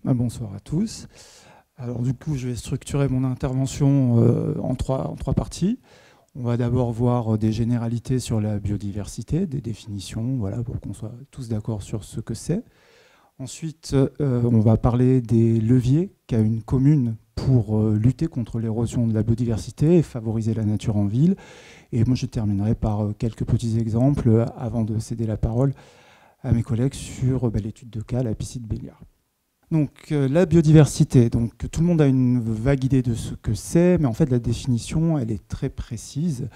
Bonsoir à tous. Alors du coup, je vais structurer mon intervention en trois parties. On va d'abord voir des généralités sur la biodiversité, des définitions, voilà, pour qu'on soit tous d'accord sur ce que c'est. Ensuite, on va parler des leviers qu'a une commune pour lutter contre l'érosion de la biodiversité et favoriser la nature en ville. Et moi, je terminerai par quelques petits exemples avant de céder la parole à mes collègues sur l'étude de cas, la piscine Béliard. Donc la biodiversité, donc tout le monde a une vague idée de ce que c'est, mais en fait la définition, elle est très précise.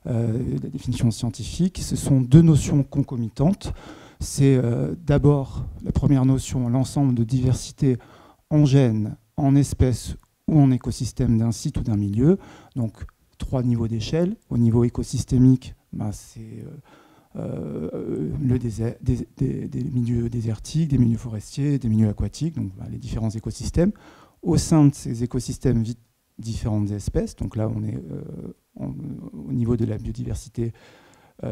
La définition scientifique, ce sont deux notions concomitantes. C'est d'abord la première notion, l'ensemble de diversité en gènes, en espèces ou en écosystème d'un site ou d'un milieu. Donc 3 niveaux d'échelle. Au niveau écosystémique, c'est des milieux désertiques, des milieux forestiers, des milieux aquatiques, donc les différents écosystèmes. Au sein de ces écosystèmes vivent différentes espèces, donc là on est au niveau de la biodiversité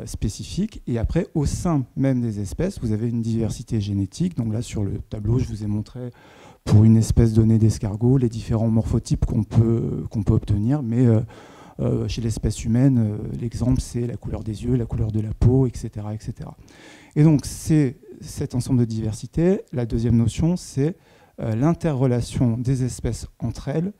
spécifique. Et après, au sein même des espèces, vous avez une diversité génétique. Donc là, sur le tableau, je vous ai montré pour une espèce donnée d'escargot les différents morphotypes qu'on peut obtenir, mais chez l'espèce humaine, l'exemple, c'est la couleur des yeux, la couleur de la peau, etc. etc. Et donc, c'est cet ensemble de diversité. La deuxième notion, c'est l'interrelation des espèces entre elles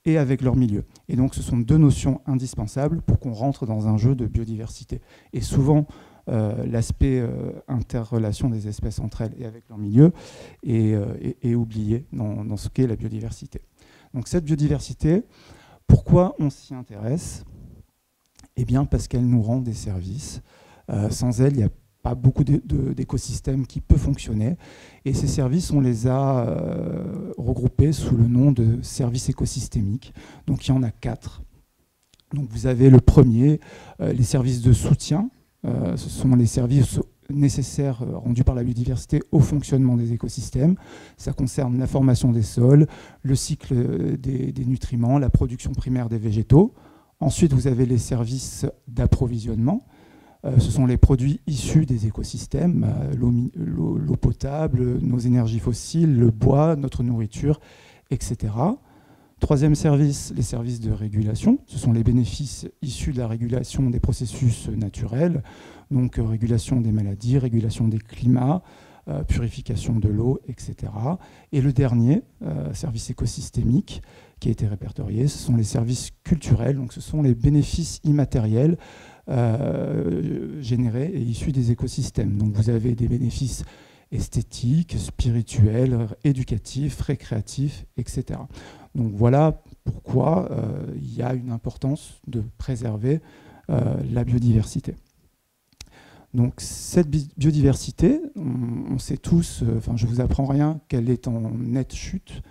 et avec leur milieu. Et donc, ce sont deux notions indispensables pour qu'on rentre dans un jeu de biodiversité. Et souvent, l'aspect interrelation des espèces entre elles et avec leur milieu est oublié dans ce qu'est la biodiversité. Donc, cette biodiversité, pourquoi on s'y intéresse? Eh bien, parce qu'elle nous rend des services. Sans elle, il n'y a pas beaucoup d'écosystèmes qui peuvent fonctionner. Et ces services, on les a regroupés sous le nom de services écosystémiques. Donc, il y en a 4. Donc, vous avez le premier, les services de soutien. Ce sont les services nécessaires rendus par la biodiversité au fonctionnement des écosystèmes. Ça concerne la formation des sols, le cycle des nutriments, la production primaire des végétaux. Ensuite, vous avez les services d'approvisionnement. Ce sont les produits issus des écosystèmes, l'eau potable, nos énergies fossiles, le bois, notre nourriture, etc. Troisième service, les services de régulation. Ce sont les bénéfices issus de la régulation des processus naturels, donc régulation des maladies, régulation des climats, purification de l'eau, etc. Et le dernier, service écosystémique, qui a été répertorié, ce sont les services culturels, donc ce sont les bénéfices immatériels générés et issus des écosystèmes. Donc vous avez des bénéfices esthétiques, spirituels, éducatifs, récréatifs, etc. Donc voilà pourquoi il y a une importance de préserver la biodiversité. Donc cette biodiversité, on sait tous, je ne vous apprends rien, qu'elle est en nette chute.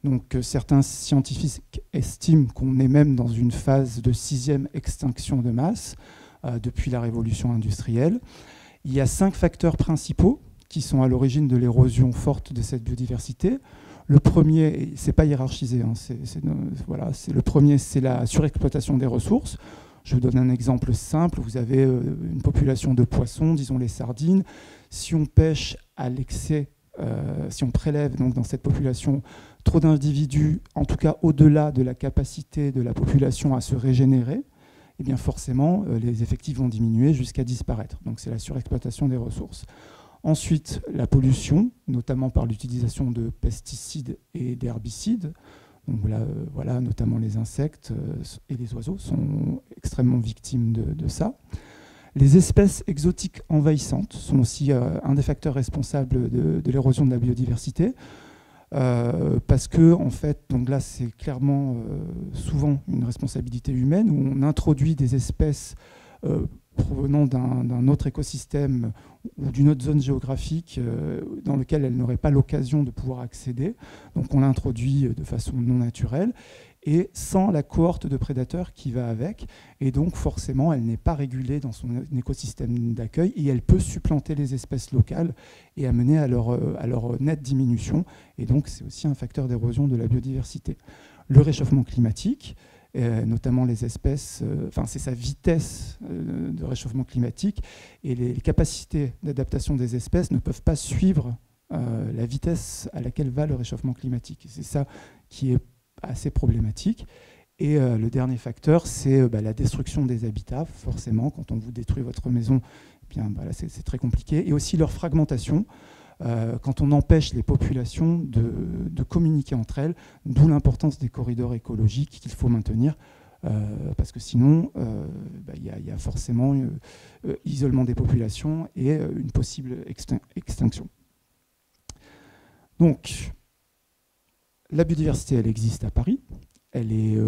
Donc certains scientifiques estiment qu'on est même dans une phase de 6e extinction de masse depuis la révolution industrielle. Il y a 5 facteurs principaux qui sont à l'origine de l'érosion forte de cette biodiversité. Le premier, c'est pas hiérarchisé, hein, le premier, c'est la surexploitation des ressources. Je vous donne un exemple simple. Vous avez une population de poissons, disons les sardines. Si on pêche à l'excès, si on prélève donc dans cette population trop d'individus, en tout cas au-delà de la capacité de la population à se régénérer, eh bien forcément, les effectifs vont diminuer jusqu'à disparaître. Donc c'est la surexploitation des ressources. Ensuite, la pollution, notamment par l'utilisation de pesticides et d'herbicides. Donc voilà, notamment les insectes et les oiseaux sont extrêmement victimes de ça. Les espèces exotiques envahissantes sont aussi un des facteurs responsables de l'érosion de la biodiversité. Parce que, en fait, donc là, c'est clairement souvent une responsabilité humaine où on introduit des espèces provenant d'un autre écosystème ou d'une autre zone géographique dans lequel elles n'auraient pas l'occasion de pouvoir accéder. Donc on l'introduit de façon non naturelle et sans la cohorte de prédateurs qui va avec. Et donc forcément, elle n'est pas régulée dans son écosystème d'accueil et elle peut supplanter les espèces locales et amener à leur nette diminution. Et donc c'est aussi un facteur d'érosion de la biodiversité. Le réchauffement climatique, notamment les espèces, c'est sa vitesse de réchauffement climatique et les capacités d'adaptation des espèces ne peuvent pas suivre la vitesse à laquelle va le réchauffement climatique. C'est ça qui est assez problématique. Et le dernier facteur, c'est la destruction des habitats. Forcément, quand on vous détruit votre maison, eh bien, là, c'est très compliqué. Et aussi leur fragmentation, quand on empêche les populations de communiquer entre elles, d'où l'importance des corridors écologiques qu'il faut maintenir. Parce que sinon, il y a forcément isolement des populations et une possible extinction. Donc, la biodiversité, elle existe à Paris. Elle est,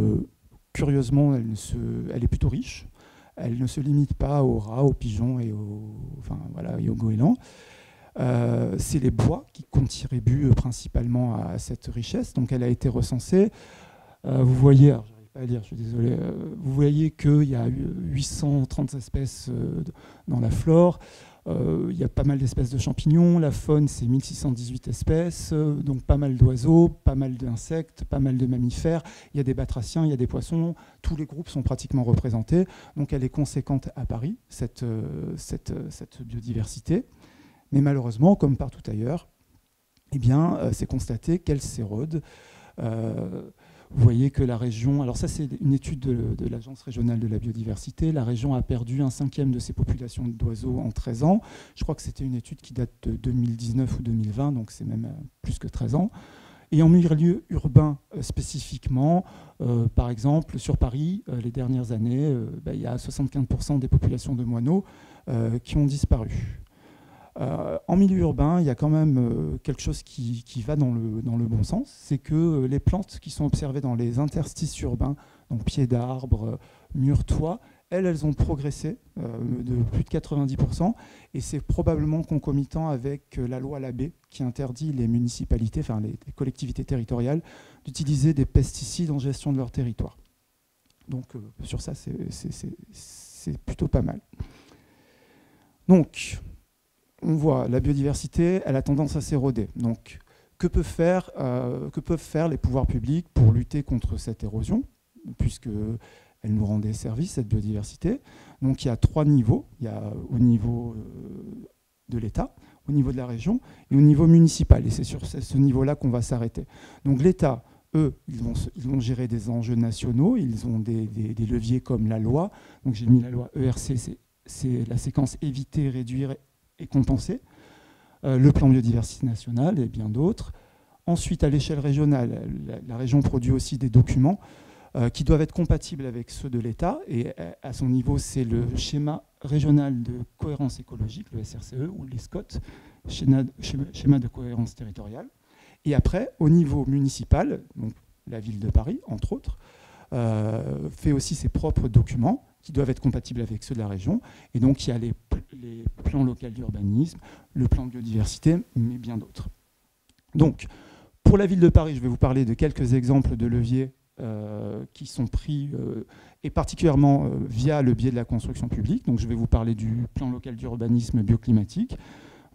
curieusement, elle est plutôt riche. Elle ne se limite pas aux rats, aux pigeons et aux goélands. C'est les bois qui contribuent principalement à cette richesse. Donc, elle a été recensée. Vous voyez, alors, j'arrive pas à lire, je suis désolé. Vous voyez qu'il y a 830 espèces dans la flore. Il y a pas mal d'espèces de champignons. La faune, c'est 1618 espèces. Donc, pas mal d'oiseaux, pas mal d'insectes, pas mal de mammifères. Il y a des batraciens, il y a des poissons. Tous les groupes sont pratiquement représentés. Donc, elle est conséquente à Paris, cette biodiversité. Mais malheureusement, comme partout ailleurs, eh bien, c'est constaté qu'elle s'érode. Vous voyez que la région, alors ça c'est une étude de l'Agence régionale de la biodiversité, la région a perdu 1/5 de ses populations d'oiseaux en 13 ans. Je crois que c'était une étude qui date de 2019 ou 2020, donc c'est même plus que 13 ans. Et en milieu urbain spécifiquement, par exemple sur Paris, les dernières années, il y a 75% des populations de moineaux qui ont disparu. En milieu urbain, il y a quand même quelque chose qui va dans le bon sens, c'est que les plantes qui sont observées dans les interstices urbains, donc pieds d'arbres, murs, toits, elles ont progressé de plus de 90%, et c'est probablement concomitant avec la loi Labbé qui interdit les municipalités, enfin les collectivités territoriales, d'utiliser des pesticides en gestion de leur territoire. Donc sur ça, c'est plutôt pas mal. Donc, on voit la biodiversité, elle a tendance à s'éroder. Donc, que peuvent faire les pouvoirs publics pour lutter contre cette érosion, puisqu'elle nous rend des services, cette biodiversité. Donc, il y a 3 niveaux. Il y a au niveau de l'État, au niveau de la région et au niveau municipal. Et c'est sur ce niveau-là qu'on va s'arrêter. Donc, l'État, eux, ils vont gérer des enjeux nationaux. Ils ont des leviers comme la loi. Donc, j'ai mis la loi ERC, c'est la séquence éviter, réduire et compenser, le plan biodiversité national et bien d'autres. Ensuite, à l'échelle régionale, la région produit aussi des documents qui doivent être compatibles avec ceux de l'État. Et à son niveau, c'est le schéma régional de cohérence écologique, le SRCE, ou les SCOT, schéma de cohérence territoriale. Et après, au niveau municipal, donc la ville de Paris, entre autres, fait aussi ses propres documents qui doivent être compatibles avec ceux de la région. Et donc, il y a les plans locaux d'urbanisme, le plan de biodiversité, mais bien d'autres. Donc, pour la ville de Paris, je vais vous parler de quelques exemples de leviers qui sont pris, et particulièrement via le biais de la construction publique. Donc, je vais vous parler du plan local d'urbanisme bioclimatique,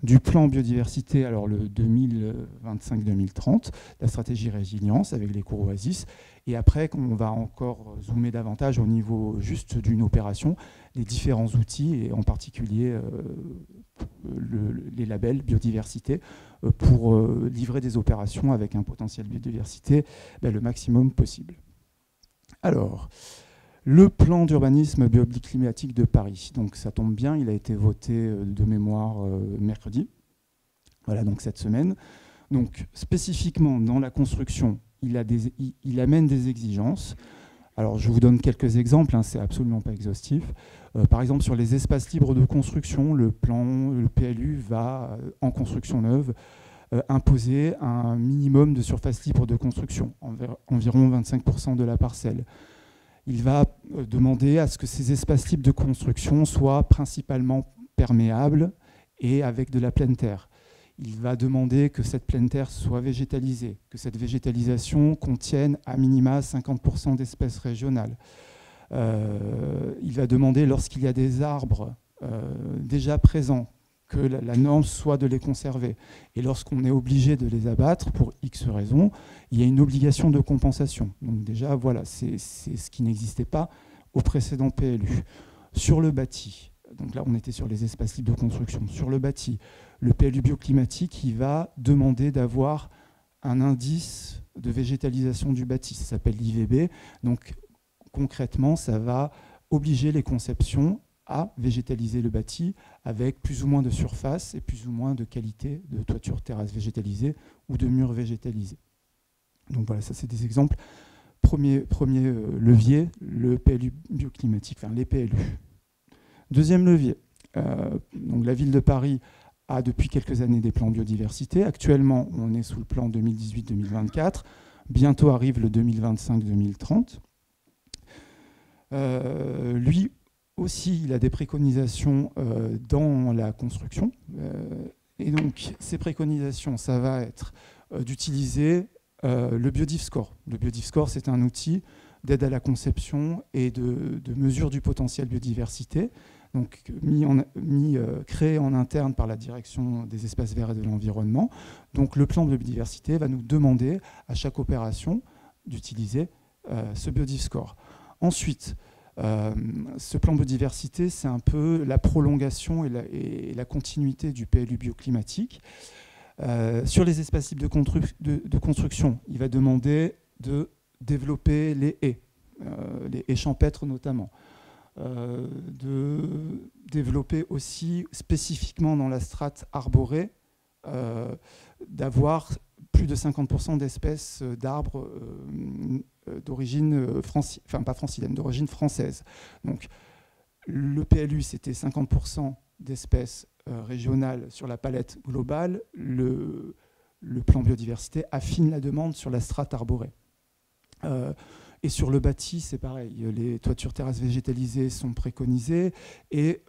du plan biodiversité, alors le 2025-2030, la stratégie résilience avec les cours Oasis, et après, on va encore zoomer davantage au niveau juste d'une opération, les différents outils, et en particulier les labels biodiversité, pour livrer des opérations avec un potentiel biodiversité le maximum possible. Alors, le plan d'urbanisme bioclimatique de Paris. Donc ça tombe bien, il a été voté de mémoire mercredi. Voilà, donc cette semaine. Donc spécifiquement dans la construction, il amène des exigences. Alors je vous donne quelques exemples, hein, c'est absolument pas exhaustif. Par exemple, sur les espaces libres de construction, le PLU va, en construction neuve, imposer un minimum de surface libre de construction, environ 25% de la parcelle. Il va demander à ce que ces espaces libres de construction soient principalement perméables et avec de la pleine terre. Il va demander que cette pleine terre soit végétalisée, que cette végétalisation contienne à minima 50% d'espèces régionales. Il va demander, lorsqu'il y a des arbres déjà présents, que la norme soit de les conserver. Et lorsqu'on est obligé de les abattre, pour X raisons, il y a une obligation de compensation. Donc déjà, voilà, c'est ce qui n'existait pas au précédent PLU. Sur le bâti, Donc là, on était sur les espaces libres de construction. Sur le bâti, le PLU bioclimatique, il va demander d'avoir un indice de végétalisation du bâti. Ça s'appelle l'IVB. Donc concrètement, ça va obliger les conceptions à végétaliser le bâti avec plus ou moins de surface et plus ou moins de qualité de toiture terrasse végétalisée ou de murs végétalisés. Donc voilà, ça c'est des exemples. Premier levier, le PLU bioclimatique, enfin les PLU. Deuxième levier, donc la ville de Paris a depuis quelques années des plans biodiversité. Actuellement, on est sous le plan 2018-2024. Bientôt arrive le 2025-2030. Lui aussi, il a des préconisations dans la construction. Et donc, ces préconisations, ça va être d'utiliser le Biodiv Score. Le Biodiv Score, c'est un outil d'aide à la conception et de mesure du potentiel biodiversité, donc créé en interne par la direction des espaces verts et de l'environnement. Donc le plan de biodiversité va nous demander à chaque opération d'utiliser ce Biodiv Score. Ensuite, ce plan biodiversité, c'est un peu la prolongation et la continuité du PLU bioclimatique. Sur les espaces libres de construction, il va demander de développer les haies champêtres notamment, de développer aussi spécifiquement dans la strate arborée, d'avoir plus de 50% d'espèces d'arbres d'origine d'origine française. Donc le PLU, c'était 50% d'espèces régionales sur la palette globale. Le plan biodiversité affine la demande sur la strate arborée. Et sur le bâti, c'est pareil. Les toitures terrasses végétalisées sont préconisées et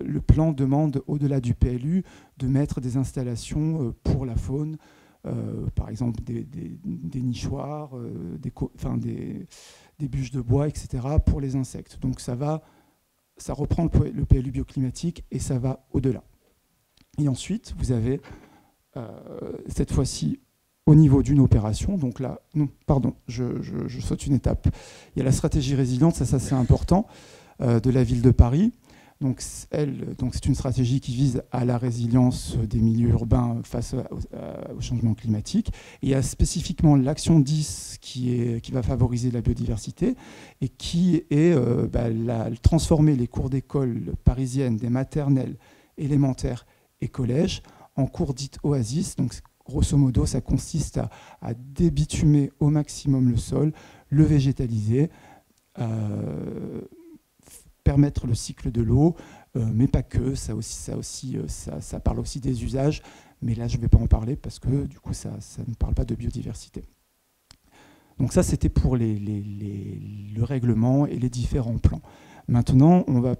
le plan demande, au-delà du PLU, de mettre des installations pour la faune, par exemple des nichoirs, des bûches de bois, etc., pour les insectes. Donc ça reprend le PLU bioclimatique et ça va au-delà. Et ensuite, vous avez cette fois-ci au niveau d'une opération, donc là, non, pardon, je saute une étape. Il y a la stratégie résiliente, ça c'est important, de la ville de Paris. Donc c'est une stratégie qui vise à la résilience des milieux urbains face au changement climatique. Et il y a spécifiquement l'action 10 qui va favoriser la biodiversité et qui est transformer les cours d'école parisiennes, des maternelles, élémentaires et collèges en cours dites oasis. Donc grosso modo, ça consiste à débitumer au maximum le sol, le végétaliser, permettre le cycle de l'eau, mais pas que, ça parle aussi des usages, mais là je ne vais pas en parler parce que du coup ça ne parle pas de biodiversité. Donc ça c'était pour le règlement et les différents plans. Maintenant on va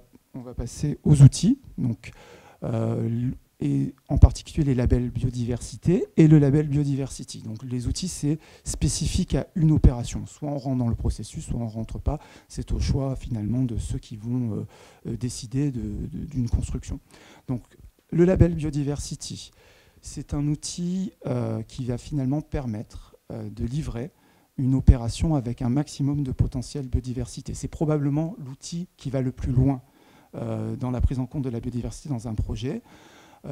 passer aux outils, donc, et en particulier les labels biodiversité et le label biodiversity. Donc les outils, c'est spécifique à une opération. Soit on rentre dans le processus, soit on ne rentre pas. C'est au choix finalement de ceux qui vont décider d'une construction. Donc le label biodiversity, c'est un outil qui va finalement permettre de livrer une opération avec un maximum de potentiel biodiversité. C'est probablement l'outil qui va le plus loin dans la prise en compte de la biodiversité dans un projet.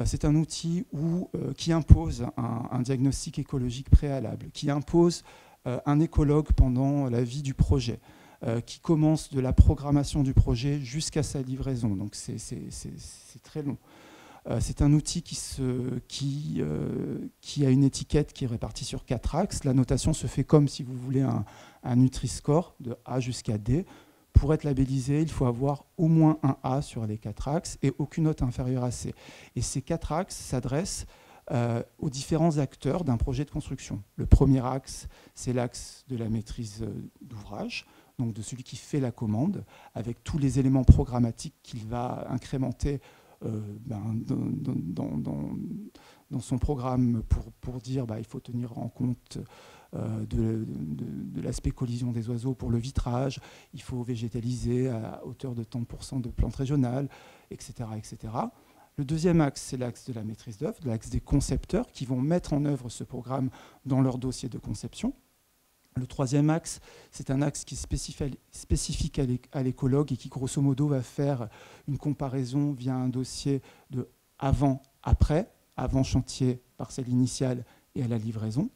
C'est un outil qui impose un diagnostic écologique préalable, qui impose un écologue pendant la vie du projet, qui commence de la programmation du projet jusqu'à sa livraison. Donc c'est très long. C'est un outil qui a une étiquette qui est répartie sur 4 axes. La notation se fait comme si vous voulez un Nutri-Score de A jusqu'à D. Pour être labellisé, il faut avoir au moins un A sur les 4 axes et aucune note inférieure à C. Et ces 4 axes s'adressent aux différents acteurs d'un projet de construction. Le premier axe, c'est l'axe de la maîtrise d'ouvrage, donc de celui qui fait la commande, avec tous les éléments programmatiques qu'il va incrémenter dans son programme pour dire il faut tenir en compte de l'aspect collision des oiseaux pour le vitrage, il faut végétaliser à hauteur de tant % de plantes régionales, etc., etc. Le deuxième axe, c'est l'axe de la maîtrise d'œuvre, l'axe des concepteurs qui vont mettre en œuvre ce programme dans leur dossier de conception. Le troisième axe, c'est un axe qui est spécifique à l'écologue et qui, grosso modo, va faire une comparaison via un dossier de avant-après, avant chantier, parcelle initiale et à la livraison.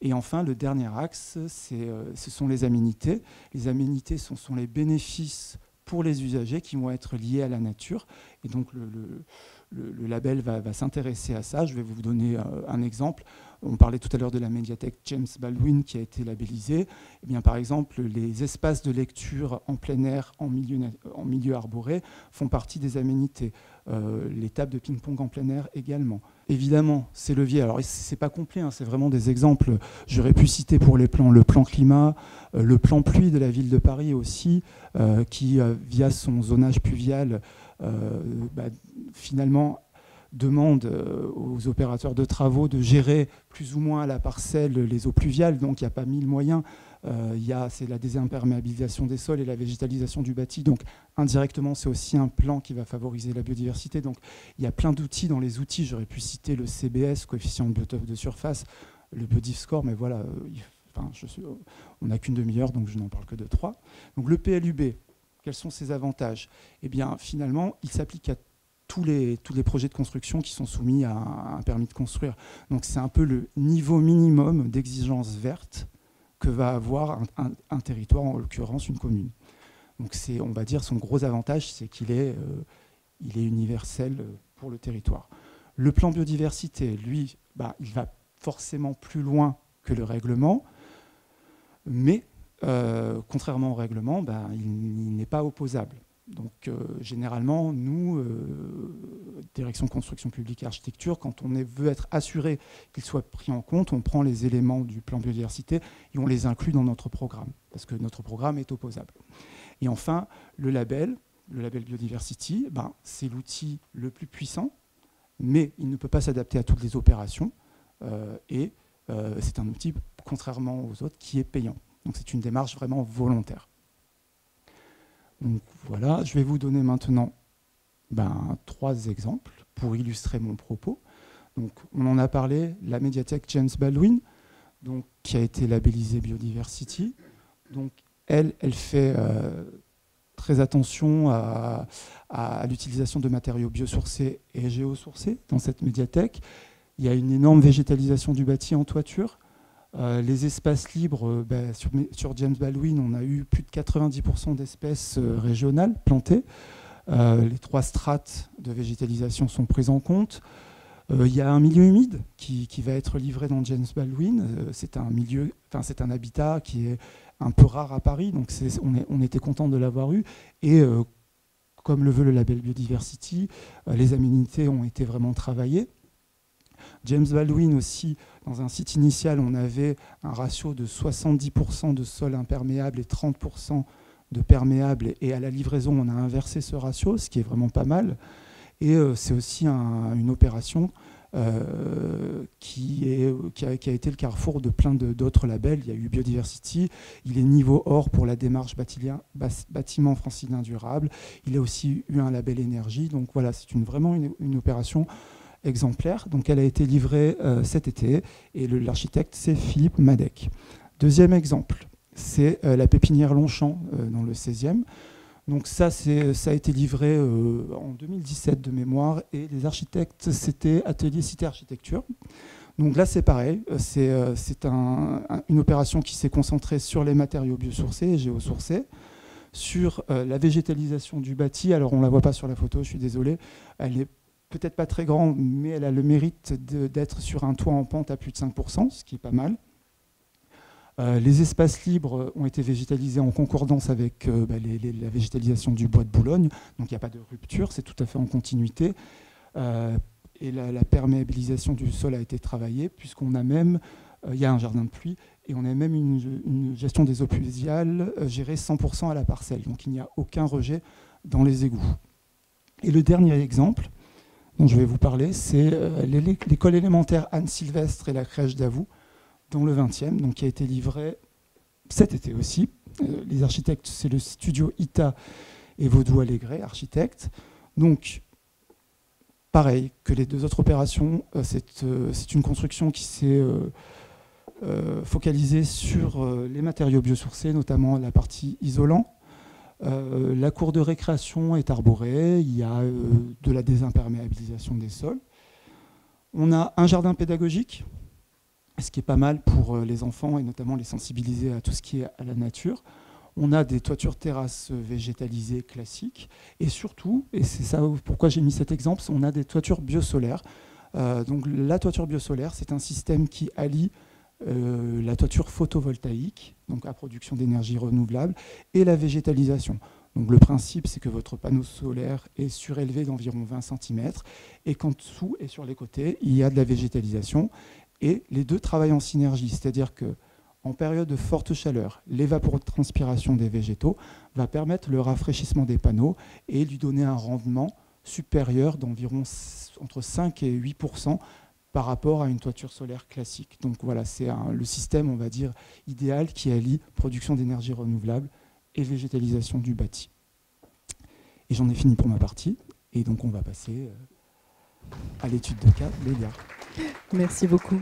Et enfin, le dernier axe, ce sont les aménités. Les aménités sont les bénéfices pour les usagers qui vont être liés à la nature. Et donc, le label va s'intéresser à ça. Je vais vous donner un exemple. On parlait tout à l'heure de la médiathèque James Baldwin qui a été labellisée. Eh bien, par exemple, les espaces de lecture en plein air, en milieu arboré, font partie des aménités. Les tables de ping-pong en plein air également. Évidemment, ces leviers, alors c'est pas complet, hein, c'est vraiment des exemples. J'aurais pu citer pour les plans le plan climat, le plan pluie de la ville de Paris aussi, qui, via son zonage pluvial, finalement demande aux opérateurs de travaux de gérer plus ou moins à la parcelle les eaux pluviales, donc il n'y a pas mille moyens. C'est la désimperméabilisation des sols et la végétalisation du bâti, donc indirectement c'est aussi un plan qui va favoriser la biodiversité. Donc il y a plein d'outils dans les outils, j'aurais pu citer le CBS, coefficient de biotope de surface, le BiodiveScore, mais voilà, on n'a qu'une demi-heure, donc je n'en parle que de 3. Donc le PLUB, quels sont ses avantages? Eh bien finalement, il s'applique à tous les projets de construction qui sont soumis à un permis de construire. Donc c'est un peu le niveau minimum d'exigence verte que va avoir un territoire, en l'occurrence une commune. Donc on va dire son gros avantage, c'est qu'il est universel pour le territoire. Le plan biodiversité, lui, il va forcément plus loin que le règlement, mais contrairement au règlement, il n'est pas opposable. Donc généralement, nous, direction construction publique et architecture, quand on veut être assuré qu'il soit pris en compte, on prend les éléments du plan biodiversité et on les inclut dans notre programme, parce que notre programme est opposable. Et enfin, le label Biodiversity, c'est l'outil le plus puissant, mais il ne peut pas s'adapter à toutes les opérations, et c'est un outil, contrairement aux autres, qui est payant. Donc c'est une démarche vraiment volontaire. Donc voilà, je vais vous donner maintenant 3 exemples pour illustrer mon propos. Donc, on en a parlé, la médiathèque James Baldwin, donc, qui a été labellisée Biodiversity. Donc, elle fait très attention à l'utilisation de matériaux biosourcés et géosourcés dans cette médiathèque. Il y a une énorme végétalisation du bâti en toiture. Les espaces libres, sur James Baldwin, on a eu plus de 90% d'espèces régionales plantées. Les 3 strates de végétalisation sont prises en compte. Il y a un milieu humide qui va être livré dans James Baldwin. C'est un habitat qui est un peu rare à Paris, donc on était content de l'avoir eu. Et comme le veut le label Biodiversity, les aménités ont été vraiment travaillées. James Baldwin aussi, dans un site initial, on avait un ratio de 70% de sol imperméable et 30% de perméable, et à la livraison, on a inversé ce ratio, ce qui est vraiment pas mal. Et c'est aussi une opération qui a été le carrefour de plein d'autres labels. Il y a eu Biodiversity, il est niveau or pour la démarche bâtiment francilien durable, il a aussi eu un label énergie. Donc voilà, c'est vraiment une opération exemplaire. Donc elle a été livrée cet été, et l'architecte, c'est Philippe Madec. Deuxième exemple, c'est la pépinière Longchamp dans le 16e. Donc ça a été livré en 2017 de mémoire, et les architectes, c'était Atelier Cité Architecture. Donc là, c'est pareil, c'est une opération qui s'est concentrée sur les matériaux biosourcés et géosourcés, sur la végétalisation du bâti. Alors on ne la voit pas sur la photo, je suis désolé, elle n'est peut-être pas très grande, mais elle a le mérite d'être sur un toit en pente à plus de 5%, ce qui est pas mal. Les espaces libres ont été végétalisés en concordance avec la végétalisation du bois de Boulogne, donc il n'y a pas de rupture, c'est tout à fait en continuité. Et la perméabilisation du sol a été travaillée, puisqu'on a même, il y a un jardin de pluie, et on a même une gestion des eaux pluviales gérée 100% à la parcelle, donc il n'y a aucun rejet dans les égouts. Et le dernier exemple dont je vais vous parler, c'est l'école élémentaire Anne-Sylvestre et la crèche d'Avoue, dans le 20e, donc qui a été livré cet été aussi. Les architectes, c'est le studio ITA et Vaudou Allégret, architectes. Donc, pareil que les 2 autres opérations, c'est une construction qui s'est focalisé sur les matériaux biosourcés, notamment la partie isolant. La cour de récréation est arborée, il y a de la désimperméabilisation des sols. On a un jardin pédagogique, ce qui est pas mal pour les enfants et notamment les sensibiliser à tout ce qui est à la nature. On a des toitures terrasses végétalisées classiques et surtout, et c'est ça pourquoi j'ai mis cet exemple, on a des toitures biosolaires. Donc la toiture biosolaire, c'est un système qui allie la toiture photovoltaïque, donc à production d'énergie renouvelable, et la végétalisation. Donc le principe, c'est que votre panneau solaire est surélevé d'environ 20 cm et qu'en dessous et sur les côtés, il y a de la végétalisation. Et les deux travaillent en synergie, c'est-à-dire qu'en période de forte chaleur, l'évapotranspiration des végétaux va permettre le rafraîchissement des panneaux et lui donner un rendement supérieur d'environ entre 5 et 8% par rapport à une toiture solaire classique. Donc voilà, c'est le système, on va dire, idéal qui allie production d'énergie renouvelable et végétalisation du bâti. Et j'en ai fini pour ma partie, et donc on va passer à l'étude de cas, Lélia. Merci beaucoup.